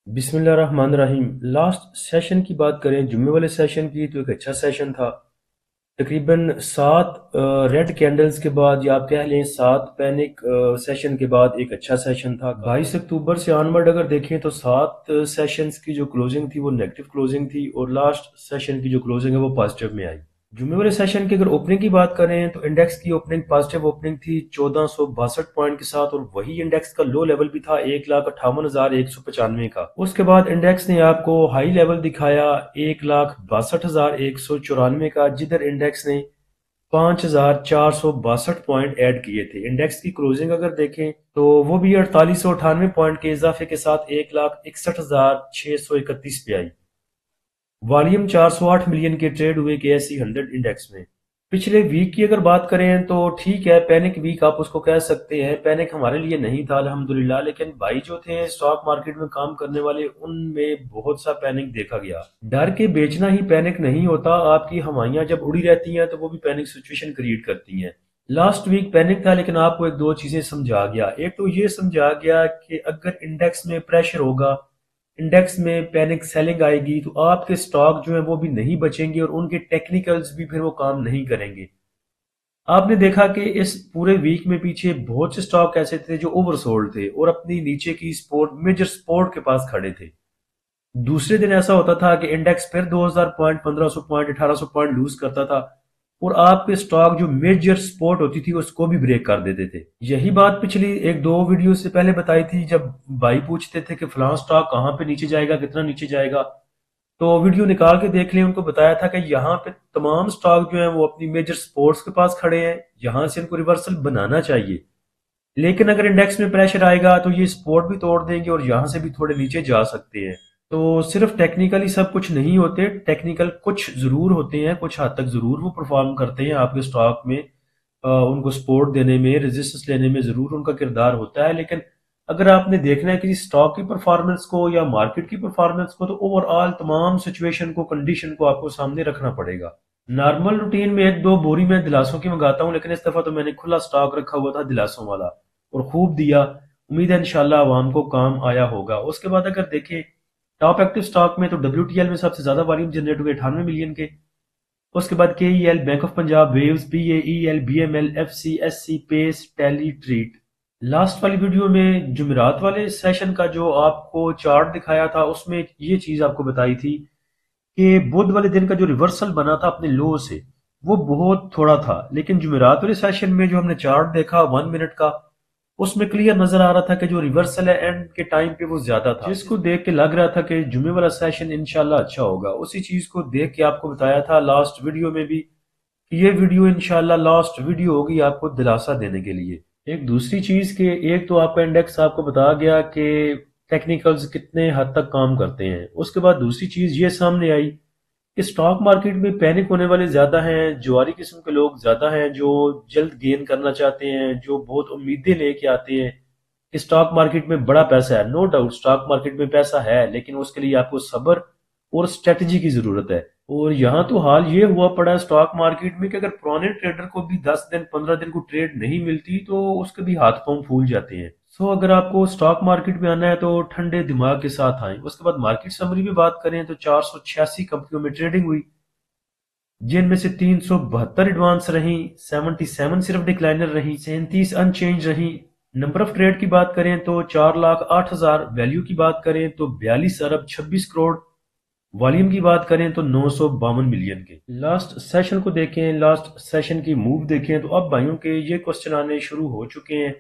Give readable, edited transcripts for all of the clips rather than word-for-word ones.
बिस्मिल्लाहिर्रहमानिर्रहीम। Last session की बात करें, जुम्मे वाले सेशन की, तो एक अच्छा सेशन था। तकरीबन 7 रेड कैंडल्स के बाद, या आप कह लें 7 पैनिक सेशन के बाद एक अच्छा सेशन था। 22 अक्टूबर से ऑनवर्ड अगर देखें तो 7 सेशंस की जो क्लोजिंग थी वो नेगेटिव क्लोजिंग थी, और लास्ट सेशन की जो क्लोजिंग है वो पॉजिटिव में आई। जुम्मे वाले सेशन की अगर ओपनिंग की बात करें तो इंडेक्स की ओपनिंग पॉजिटिव ओपनिंग थी 1462 पॉइंट के साथ, और वही इंडेक्स का लो लेवल भी था 1,58,195 का। उसके बाद इंडेक्स ने आपको हाई लेवल दिखाया 1,62,194 का, जिधर इंडेक्स ने 5,462 पॉइंट ऐड किए थे। इंडेक्स की क्लोजिंग अगर देखें तो वो भी 4898 पॉइंट के इजाफे के साथ 1,61,631 पे आई। वॉल्यूम 408 मिलियन के ट्रेड हुए KSE 100 इंडेक्स में। पिछले वीक की अगर बात करें तो ठीक है, पैनिक वीक आप उसको कह सकते हैं। पैनिक हमारे लिए नहीं था अल्हम्दुलिल्लाह, लेकिन भाई जो थे स्टॉक मार्केट में काम करने वाले, उनमें बहुत सा पैनिक देखा गया। डर के बेचना ही पैनिक नहीं होता, आपकी हवाइयां जब उड़ी रहती हैं तो वो भी पैनिक सिचुएशन क्रिएट करती हैं। लास्ट वीक पैनिक था, लेकिन आपको एक दो चीजें समझा गया। एक तो ये समझा गया कि अगर इंडेक्स में प्रेशर होगा, इंडेक्स में पैनिक सेलिंग आएगी, तो आपके स्टॉक जो है वो भी नहीं बचेंगे, और उनके टेक्निकल्स भी फिर वो काम नहीं करेंगे। आपने देखा कि इस पूरे वीक में पीछे बहुत से स्टॉक ऐसे थे जो ओवरसोल्ड थे और अपनी नीचे की सपोर्ट, मेजर सपोर्ट के पास खड़े थे। दूसरे दिन ऐसा होता था कि इंडेक्स फिर 2000 पॉइंट, 1500 पॉइंट, 1800 पॉइंट लूज करता था, और आपके स्टॉक जो मेजर सपोर्ट होती थी उसको भी ब्रेक कर देते थे। यही बात पिछली एक दो वीडियो से पहले बताई थी, जब भाई पूछते थे कि फलां स्टॉक कहाँ पे नीचे जाएगा, कितना नीचे जाएगा, तो वीडियो निकाल के देख लें। उनको बताया था कि यहाँ पे तमाम स्टॉक जो हैं वो अपनी मेजर सपोर्ट्स के पास खड़े हैं, यहाँ से इनको रिवर्सल बनाना चाहिए। लेकिन अगर इंडेक्स में प्रेशर आएगा तो ये सपोर्ट भी तोड़ देंगे और यहाँ से भी थोड़े नीचे जा सकते हैं। तो सिर्फ टेक्निकली सब कुछ नहीं होते, टेक्निकल कुछ जरूर होते हैं, कुछ हद तक जरूर वो परफॉर्म करते हैं आपके स्टॉक में। उनको सपोर्ट देने में, रेजिस्टेंस लेने में जरूर उनका किरदार होता है। लेकिन अगर आपने देखना है किसी स्टॉक की परफॉर्मेंस को या मार्केट की परफॉर्मेंस को, तो ओवरऑल तमाम सिचुएशन को, कंडीशन को आपको सामने रखना पड़ेगा। नॉर्मल रूटीन में एक दो बोरी में दिलासों की मंगाता हूँ, लेकिन इस दफा तो मैंने खुला स्टॉक रखा हुआ था दिलासों वाला, और खूब दिया। उम्मीद है इंशाल्लाह आवाम को काम आया होगा। उसके बाद अगर देखें टॉप एक्टिव स्टॉक में, तो WTL में सबसे ज्यादा वॉल्यूम जनरेट हुए 98 मिलियन के। उसके बाद KEL, Bank of Punjab, Waves, BAEL, BML, FC, SC, Pace, Tele, Treet. Last वाली वीडियो में जुमेरात वाले सेशन का जो आपको चार्ट दिखाया था, उसमें ये चीज आपको बताई थी कि बुध वाले दिन का जो रिवर्सल बना था अपने लो से, वो बहुत थोड़ा था। लेकिन जुमेरात वाले सेशन में जो हमने चार्ट देखा 1 मिनट का, उसमें क्लियर नजर आ रहा था कि जो रिवर्सल है एंड के टाइम पे वो ज्यादा था, जिसको देख के लग रहा था कि जुमे वाला सेशन इंशाल्लाह अच्छा होगा। उसी चीज को देख के आपको बताया था लास्ट वीडियो में भी कि ये वीडियो इंशाल्लाह लास्ट वीडियो होगी आपको दिलासा देने के लिए। एक दूसरी चीज के, एक तो आपका इंडेक्स आपको बता गया कि टेक्निकल्स कितने हद तक काम करते हैं। उसके बाद दूसरी चीज ये सामने आई कि स्टॉक मार्केट में पैनिक होने वाले ज्यादा हैं, जुआरी किस्म के लोग ज्यादा हैं, जो जल्द गेन करना चाहते हैं, जो बहुत उम्मीदें लेके आते हैं कि स्टॉक मार्केट में बड़ा पैसा है। नो डाउट स्टॉक मार्केट में पैसा है, लेकिन उसके लिए आपको सब्र और स्ट्रेटजी की जरूरत है। और यहाँ तो हाल ये हुआ पड़ा है स्टॉक मार्केट में कि अगर पुराने ट्रेडर को भी 10 दिन 15 दिन को ट्रेड नहीं मिलती तो उसके भी हाथ पांव फूल जाते हैं। सो अगर आपको स्टॉक मार्केट में आना है तो ठंडे दिमाग के साथ आए। उसके बाद मार्केट समरी में बात करें तो 486 कंपनियों में ट्रेडिंग हुई, जिनमें से 372 एडवांस रही, 77 सिर्फ डिक्लाइनर रही, 37 अनचेंज रही। नंबर ऑफ ट्रेड की बात करें तो 4,08,000, वैल्यू की बात करें तो 42 अरब 26 करोड़, वॉल्यूम की बात करें तो 952 मिलियन के। लास्ट सेशन को देखें, लास्ट सेशन की मूव देखें, तो अब भाइयों के ये क्वेश्चन आने शुरू हो चुके हैं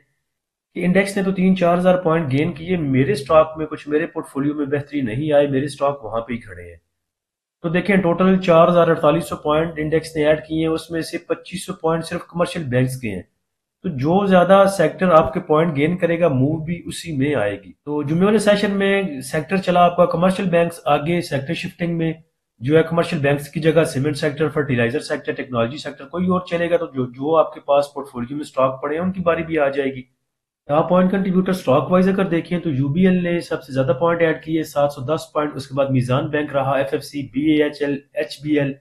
कि इंडेक्स ने तो 3-4 हजार पॉइंट गेन किए, मेरे स्टॉक में कुछ, मेरे पोर्टफोलियो में बेहतरी नहीं आई, मेरे स्टॉक वहां पे ही खड़े हैं। तो देखें टोटल 4,4800 पॉइंट इंडेक्स ने ऐड किए हैं, उसमें से 2500 पॉइंट सिर्फ कमर्शियल बैंक्स के हैं। तो जो ज्यादा सेक्टर आपके पॉइंट गेन करेगा, मूव भी उसी में आएगी। तो जुम्मे वाले सेशन में सेक्टर चला आपका कमर्शियल बैंक्स आगे, सेक्टर शिफ्टिंग में जो है कमर्शियल बैंक्स की जगह cement sector, fertilizer sector, technology sector कोई और चलेगा। तो जो जो आपके पास पोर्टफोलियो में स्टॉक पड़े हैं उनकी बारी भी आ जाएगी। Top point contributor stock wise अगर देखें तो UBL ने सबसे ज्यादा पॉइंट ऐड किए 710 पॉइंट। उसके बाद मीजान बैंक रहा, FFC, BAHL, HBL,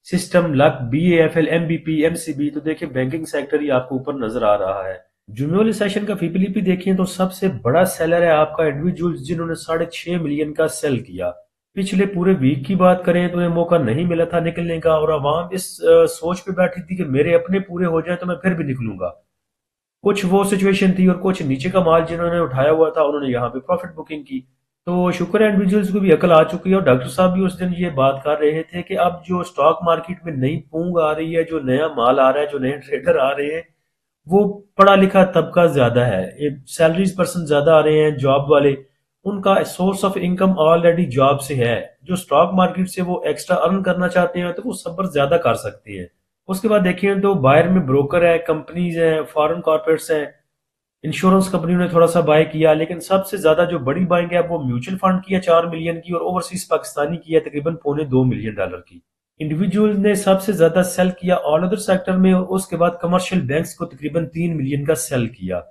system, luck, BAFL, MBP, MCB। तो देखिए बैंकिंग सेक्टर ही आपको ऊपर नजर आ रहा है। जुमे वाले सेशन का फीपीलीपी देखें तो सबसे बड़ा सेलर है आपका इंडिविजुअल्स, जिन्होंने 6.5 मिलियन का सेल किया। पिछले पूरे वीक की बात करें तो उन्हें मौका नहीं मिला था निकलने का, और अवाम इस सोच पे बैठी थी कि मेरे अपने पूरे हो जाए तो मैं फिर भी निकलूंगा। कुछ वो सिचुएशन थी, और कुछ नीचे का माल जिन्होंने उठाया हुआ था उन्होंने यहाँ पे प्रॉफिट बुकिंग की। तो शुक्र है इंडिविजुअल्स को भी अकल आ चुकी है, और डॉक्टर साहब भी उस दिन ये बात कर रहे थे कि अब जो स्टॉक मार्केट में नई पूंग आ रही है, जो नया माल आ रहा है, जो नए ट्रेडर आ रहे हैं, वो पढ़ा लिखा तबका ज्यादा है, सैलरीज पर्सन ज्यादा आ रहे हैं, जॉब वाले, उनका source of income already job से है। जो स्टॉक मार्केट से वो एक्स्ट्रा अर्न करना चाहते हैं तो वो सब्र ज्यादा कर सकते हैं। उसके बाद देखिए तो बाहर में ब्रोकर है, कंपनीज हैं, फॉरेन कॉर्पोरेट्स हैं, इंश्योरेंस कंपनियों ने थोड़ा सा बाय किया, लेकिन सबसे ज्यादा जो बड़ी बाइंग है वो म्यूचुअल फंड की है 4 मिलियन की, और ओवरसीज पाकिस्तानी की है तकरीबन $2.25 मिलियन की। इंडिविजुअल ने सबसे ज्यादा सेल किया ऑल अदर सेक्टर में, और उसके बाद कमर्शियल बैंक्स को तकरीबन 3 मिलियन का सेल किया,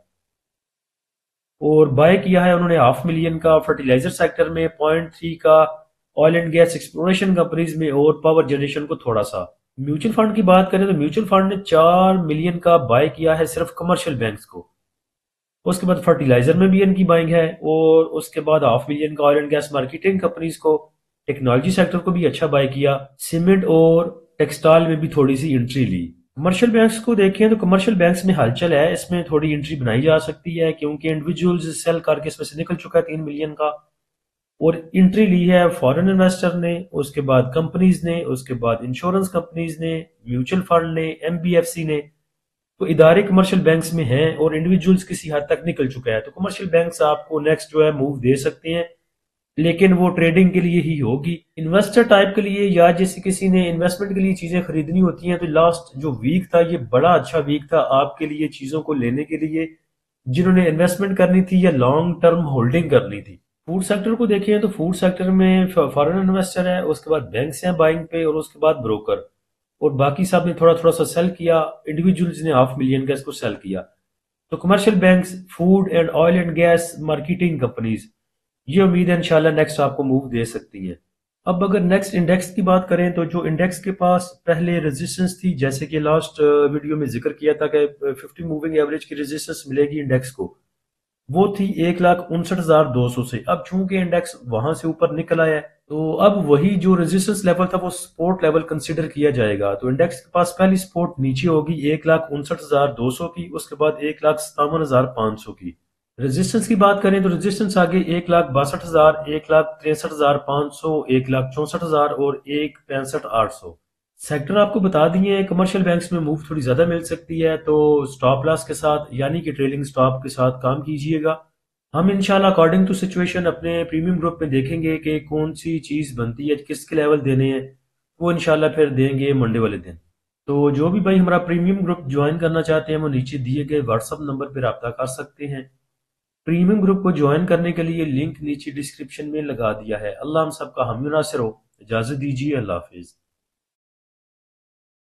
और बाय किया है उन्होंने 500,000 का फर्टिलाइजर सेक्टर में, 0.3 का oil and gas exploration companies में, और पावर जनरेशन को थोड़ा सा। म्यूचुअल फंड की बात करें तो म्यूचुअल फंड ने 4 मिलियन का बाय किया है सिर्फ कमर्शियल बैंक्स को। उसके बाद फर्टिलाइजर में भी इनकी बाइंग है, और उसके बाद 500,000 का oil and gas marketing companies को। टेक्नोलॉजी सेक्टर को भी अच्छा बाय किया, सीमेंट और टेक्सटाइल में भी थोड़ी सी एंट्री ली। कमर्शियल बैंक्स को देखें तो कमर्शियल बैंक्स में हलचल है, इसमें थोड़ी एंट्री बनाई जा सकती है क्योंकि इंडिविजुअल्स सेल करके इसमें से निकल चुका है 3 मिलियन का, और एंट्री ली है फॉरेन इन्वेस्टर ने, उसके बाद कंपनीज ने, उसके बाद इंश्योरेंस कंपनीज ने, म्यूचुअल फंड ने, एमबीएफसी ने। तो इदारे कमर्शियल बैंक्स में हैं, और इंडिविजुअल्स किसी हद तक निकल चुका है, तो कमर्शियल बैंक्स आपको नेक्स्ट जो है मूव दे सकते हैं, लेकिन वो ट्रेडिंग के लिए ही होगी। इन्वेस्टर टाइप के लिए, या जैसे किसी ने इन्वेस्टमेंट के लिए चीजें खरीदनी होती हैं, तो लास्ट जो वीक था ये बड़ा अच्छा वीक था आपके लिए चीजों को लेने के लिए, जिन्होंने इन्वेस्टमेंट करनी थी या लॉन्ग टर्म होल्डिंग करनी थी। फूड सेक्टर को देखें तो फूड सेक्टर में फॉरेन इन्वेस्टर है, उसके बाद बैंक्स हैं बाइंग पे, और उसके बाद ब्रोकर, और बाकी सब ने थोड़ा थोड़ा सा सेल किया। इंडिविजुअल्स ने 500,000 का इसको सेल किया। तो commercial banks, food and oil and gas marketing companies, ये उम्मीद है इंशाल्लाह नेक्स्ट आपको मूव दे सकती हैं। अब अगर नेक्स्ट इंडेक्स की बात करें तो जो इंडेक्स के पास पहले रेजिस्टेंस थी, जैसे कि लास्ट वीडियो में जिक्र किया था कि 50 मूविंग एवरेज की रेजिस्टेंस मिलेगी इंडेक्स को, वो थी 1,59,200 से। अब चूंकि इंडेक्स वहां से ऊपर निकल आया है, तो अब वही जो रेजिस्टेंस लेवल था वो सपोर्ट लेवल कंसीडर किया जाएगा। तो इंडेक्स के पास पहली सपोर्ट नीचे होगी 1,59,200 की, उसके बाद 1,57,500 की। रेजिस्टेंस की बात करें तो रेजिस्टेंस आगे 1,62,000, 1,63,500, 1,64,000 और 1,65,800। सेक्टर आपको बता दिए हैं। कमर्शियल बैंक्स में मूव थोड़ी ज़्यादा मिल सकती है, तो स्टॉप लॉस के साथ यानी कि ट्रेलिंग स्टॉप के साथ काम कीजिएगा। हम इंशाल्लाह अकॉर्डिंग टू सिचुएशन अपने प्रीमियम ग्रुप में देखेंगे कि कौन सी चीज़ बनती है, किसके लेवल देने हैं, वो इंशाल्लाह फिर देंगे मंडे वाले दिन। तो जो भी भाई हमारा प्रीमियम ग्रुप ज्वाइन करना चाहते हैं वो नीचे दिए गए व्हाट्सअप नंबर पर रब्ता कर सकते हैं। प्रीमियम ग्रुप को ज्वाइन करने के लिए लिंक नीचे डिस्क्रिप्शन में लगा दिया है। अल्लाह हम सबका हामी नासिर हो। इजाज़त दीजिए, अल्लाह हाफिज़।